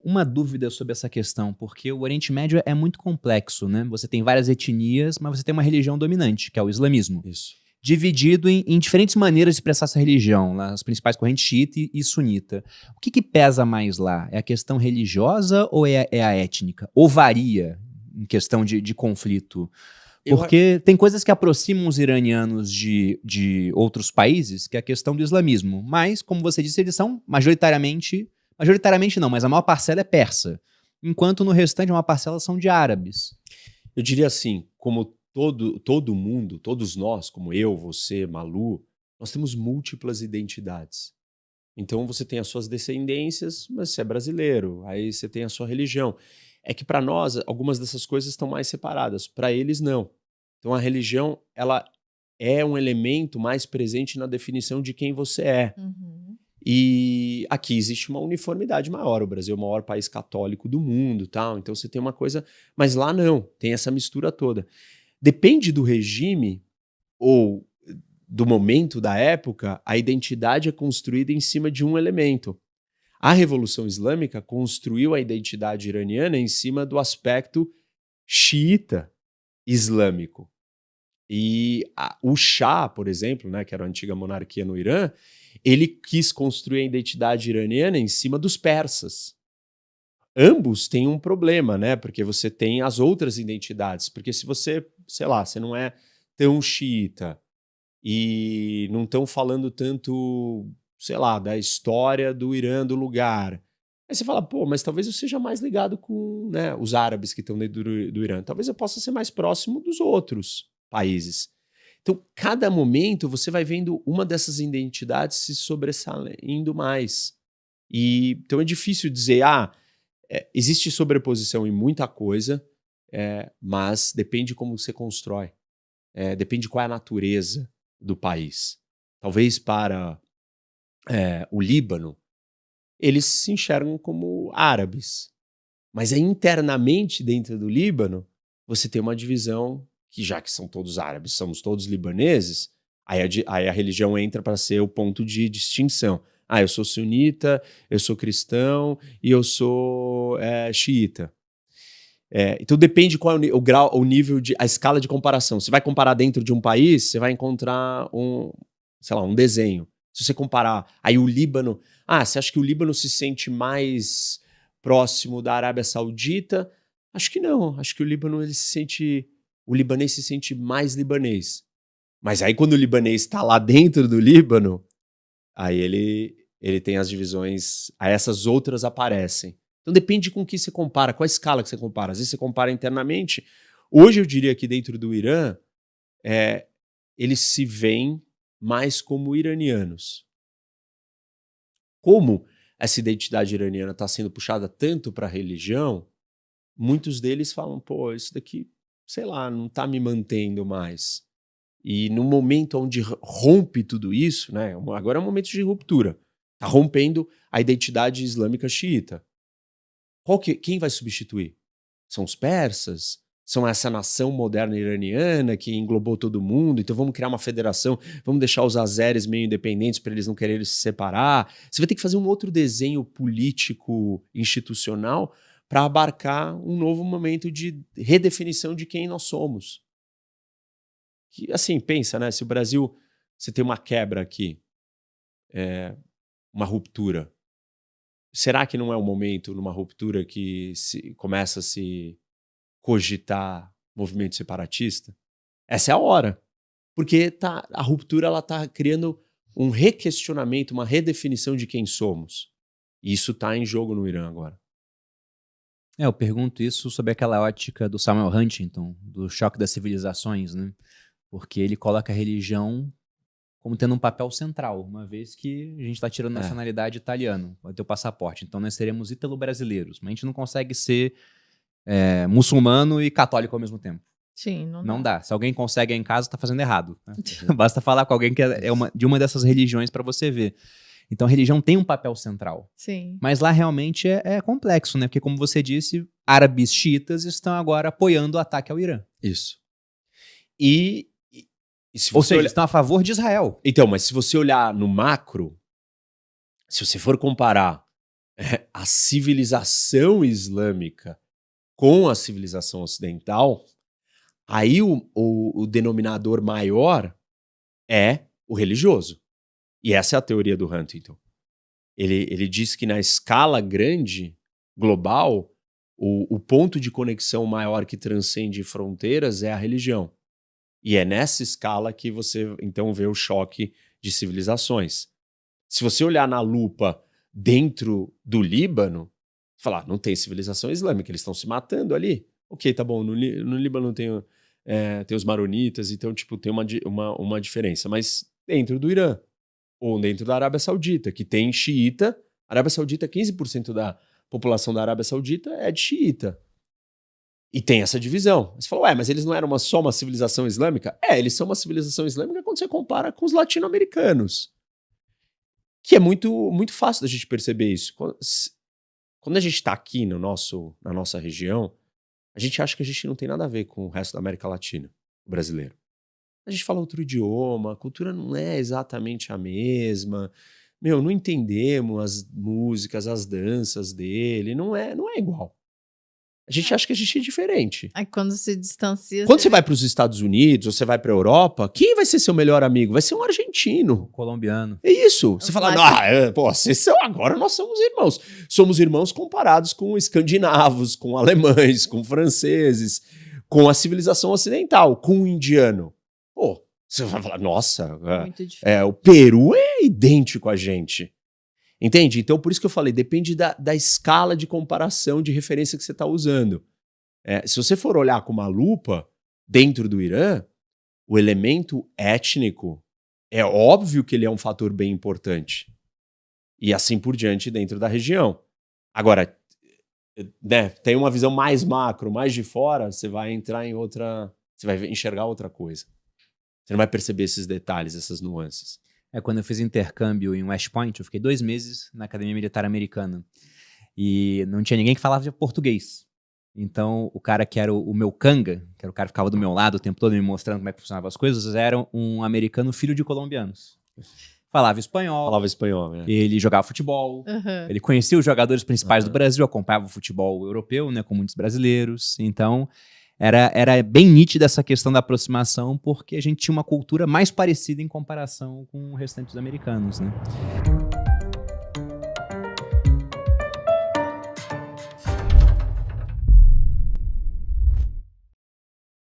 uma dúvida sobre essa questão, porque o Oriente Médio é muito complexo, né? Você tem várias etnias, mas você tem uma religião dominante, que é o islamismo. Isso. Dividido em diferentes maneiras de expressar essa religião, lá, as principais correntes xiita e sunita. O que pesa mais lá? É a questão religiosa ou é a étnica? Ou varia em questão de conflito? Porque tem coisas que aproximam os iranianos de outros países, que é a questão do islamismo. Mas, como você disse, eles são majoritariamente não, mas a maior parcela é persa. Enquanto no restante, uma parcela são de árabes. Eu diria assim, como todo mundo, todos nós, como eu, você, Malu, nós temos múltiplas identidades. Então você tem as suas descendências, mas você é brasileiro, aí você tem a sua religião. É que para nós, algumas dessas coisas estão mais separadas, para eles não. Então a religião, ela é um elemento mais presente na definição de quem você é. Uhum. E aqui existe uma uniformidade maior. O Brasil é o maior país católico do mundo, tal. Então você tem uma coisa, mas lá não, tem essa mistura toda. Depende do regime ou do momento da época, a identidade é construída em cima de um elemento. A Revolução Islâmica construiu a identidade iraniana em cima do aspecto xiita islâmico. E o Shah, por exemplo, né, que era a antiga monarquia no Irã, ele quis construir a identidade iraniana em cima dos persas. Ambos têm um problema, né? Porque você tem as outras identidades. Porque se você, sei lá, você não é tão xiita e não estão falando tanto, sei lá, da história do Irã, do lugar. Aí você fala, pô, mas talvez eu seja mais ligado com, né, os árabes que estão dentro do Irã. Talvez eu possa ser mais próximo dos outros países. Então, cada momento você vai vendo uma dessas identidades se sobressaindo mais. Então é difícil dizer, existe sobreposição em muita coisa, mas depende como você constrói. Depende qual é a natureza do país. Talvez para o Líbano, eles se enxergam como árabes. Mas internamente dentro do Líbano, você tem uma divisão que, já que são todos árabes, somos todos libaneses, aí a religião entra para ser o ponto de distinção. Eu sou sunita, eu sou cristão e eu sou xiita. Então depende qual é o grau, o nível a escala de comparação. Se vai comparar dentro de um país, você vai encontrar um desenho. Se você comparar, aí o Líbano, você acha que o Líbano se sente mais próximo da Arábia Saudita? Acho que não. Acho que o libanês se sente mais libanês. Mas aí quando o libanês está lá dentro do Líbano, aí ele tem as divisões, aí essas outras aparecem. Então depende com o que você compara, qual a escala que você compara. Às vezes você compara internamente. Hoje eu diria que dentro do Irã, eles se veem mais como iranianos. Como essa identidade iraniana está sendo puxada tanto para a religião, muitos deles falam, pô, isso daqui, sei lá, não está me mantendo mais. E no momento onde rompe tudo isso, né, agora é um momento de ruptura, está rompendo a identidade islâmica xiita. Quem vai substituir? São os persas? São essa nação moderna iraniana que englobou todo mundo, então vamos criar uma federação, vamos deixar os azeres meio independentes para eles não quererem se separar. Você vai ter que fazer um outro desenho político institucional para abarcar um novo momento de redefinição de quem nós somos. Que, assim, pensa, né? Se o Brasil, você tem uma quebra aqui, uma ruptura, será que não é o momento, numa ruptura, que começa a se cogitar movimento separatista? Essa é a hora. Porque a ruptura está criando um requestionamento, uma redefinição de quem somos. E isso está em jogo no Irã agora. Eu pergunto isso sobre aquela ótica do Samuel Huntington, do choque das civilizações, né? Porque ele coloca a religião como tendo um papel central, uma vez que a gente está tirando nacionalidade italiana, vai ter o passaporte. Então nós seremos ítalo-brasileiros, mas a gente não consegue ser muçulmano e católico ao mesmo tempo. Sim, não dá. Se alguém consegue em casa, está fazendo errado. Né? Basta falar com alguém que de uma dessas religiões para você ver. Então a religião tem um papel central. Sim. Mas lá realmente é complexo, né? Porque, como você disse, árabes xiitas estão agora apoiando o ataque ao Irã. Isso. Se Ou seja, eles estão a favor de Israel. Então, mas se você olhar no macro, se você for comparar a civilização islâmica com a civilização ocidental, aí o denominador maior é o religioso. E essa é a teoria do Huntington. Ele diz que na escala grande, global, o ponto de conexão maior que transcende fronteiras é a religião. E é nessa escala que você, então, vê o choque de civilizações. Se você olhar na lupa dentro do Líbano, falar, não tem civilização islâmica, eles estão se matando ali. Ok, tá bom, no Líbano tem os maronitas, então, tipo, tem uma diferença. Mas dentro do Irã, ou dentro da Arábia Saudita, que tem xiita, a Arábia Saudita, 15% da população da Arábia Saudita é de xiita. E tem essa divisão. Você fala, mas eles não eram só uma civilização islâmica? Eles são uma civilização islâmica quando você compara com os latino-americanos. Que é muito, muito fácil da gente perceber isso. Quando a gente está aqui na nossa região, a gente acha que a gente não tem nada a ver com o resto da América Latina, o brasileiro. A gente fala outro idioma, a cultura não é exatamente a mesma. Não entendemos as músicas, as danças dele, não é igual. A gente acha que a gente é diferente. Aí quando se distancia... Quando você vai para os Estados Unidos, ou você vai para a Europa, quem vai ser seu melhor amigo? Vai ser um argentino. Colombiano. É isso. Você fala, agora nós somos irmãos. Somos irmãos comparados com escandinavos, com alemães, com franceses, com a civilização ocidental, com o indiano. Você vai falar, nossa, o Peru é idêntico a gente. Entende? Então, por isso que eu falei, depende da escala de comparação, de referência que você está usando. Se você for olhar com uma lupa, dentro do Irã, o elemento étnico, é óbvio que ele é um fator bem importante. E assim por diante dentro da região. Agora, tem uma visão mais macro, mais de fora, você vai entrar em outra... Você vai enxergar outra coisa. Você não vai perceber esses detalhes, essas nuances. Quando eu fiz intercâmbio em West Point, eu fiquei 2 meses na Academia Militar Americana. E não tinha ninguém que falava português. Então, o cara que era o meu canga, que era o cara que ficava do meu lado o tempo todo me mostrando como é que funcionavam as coisas, era um americano filho de colombianos. Falava espanhol. Ele jogava futebol. Ele conhecia os jogadores principais do Brasil, acompanhava o futebol europeu, né, com muitos brasileiros. Então... Era bem nítida essa questão da aproximação, porque a gente tinha uma cultura mais parecida em comparação com o restante dos americanos, né?